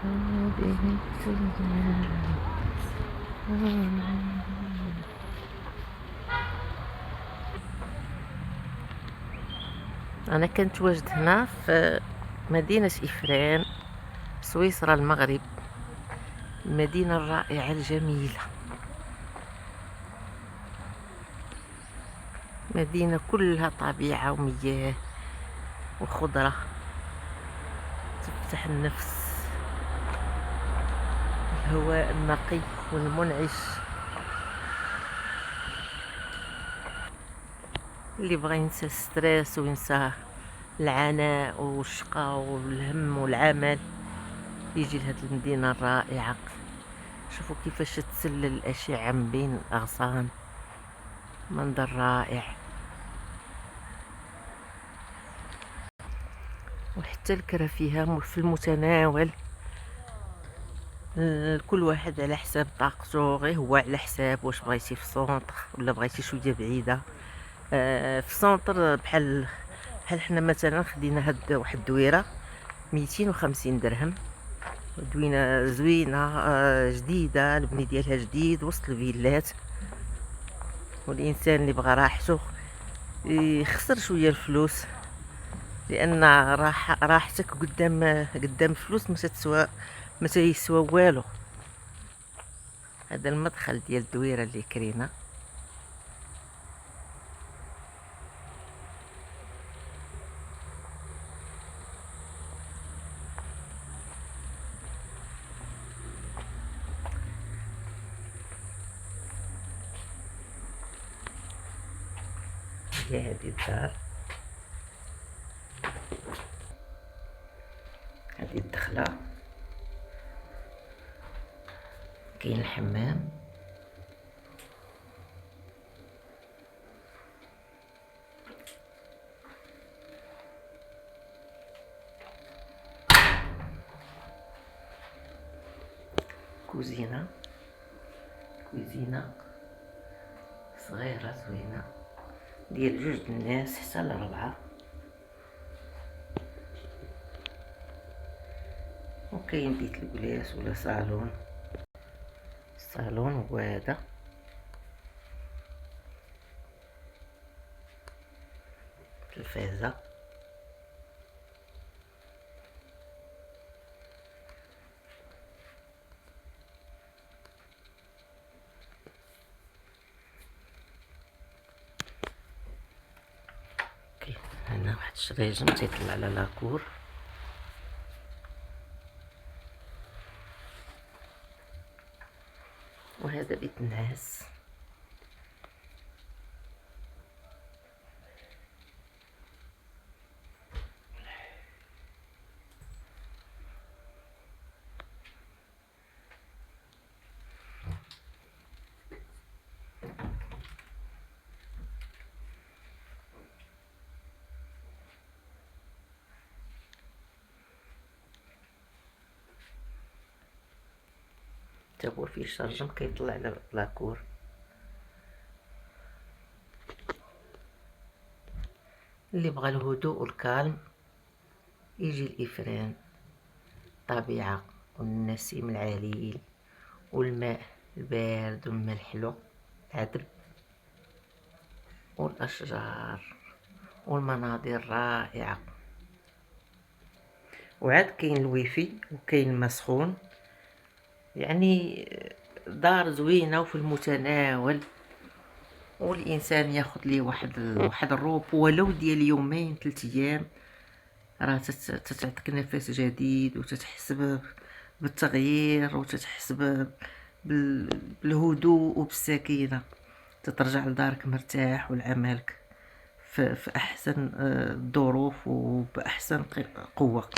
هذه الدنيا. أنا كنت واجد هنا في مدينة إفران، سويسرا المغرب، المدينة الرائعة الجميلة، مدينة كلها طبيعة ومياه وخضرة تفتح النفس، الهواء النقي والمنعش. اللي بغى ينسى الستريس وينسى العناء والشقاء والهم والعمل يجي لهاد المدينة الرائعة. شوفوا كيفاش تسلل الأشعة من بين الأغصان، منظر رائع. وحتى الكرا فيها في المتناول، كل واحد على حساب طاقته، غير هو على حساب واش بغيتي في السونطر ولا بغيتي شويه بعيده. في السونطر بحال حنا مثلا خدينا هاد واحد الدويره 250 درهم، دوينه زوينه جديده، البني ديالها جديد وسط الفيلات. والانسان اللي بغى راحته يخسر شويه الفلوس، لان راحتك قدام فلوس ما تيسوى والو. هذا المدخل ديال الدويره اللي كرينا. هي هذه الدار، هذه الدخله، كاين الحمام، كوزينه صغيره زوينه ديال 2 الناس حتى ل4. وكاين بيت الجلاس ولا صالون هو هذا. تلفازه، كاين هنا واحد الشريجم تيطلع على لاكور. وهذا بيت النعاس. تا هو فيه شرجم كيطلع على لاكور. اللي بغى الهدوء والكالم يجي لإفران، طبيعة والنسيم العليل والماء البارد والماء الحلو العذب والأشجار والمناظر رائعة. وعاد كاين الويفي وكاين المسخون، يعني دار زوينة وفي المتناول. والإنسان ياخد ليه واحد الروب ولو ديال يومين 3 أيام، راه تتعطيك نفس جديد وتتحس بالتغيير وتتحس بالهدوء وبالسكينة، تترجع لدارك مرتاح ولعملك في أحسن الظروف وبأحسن قوة.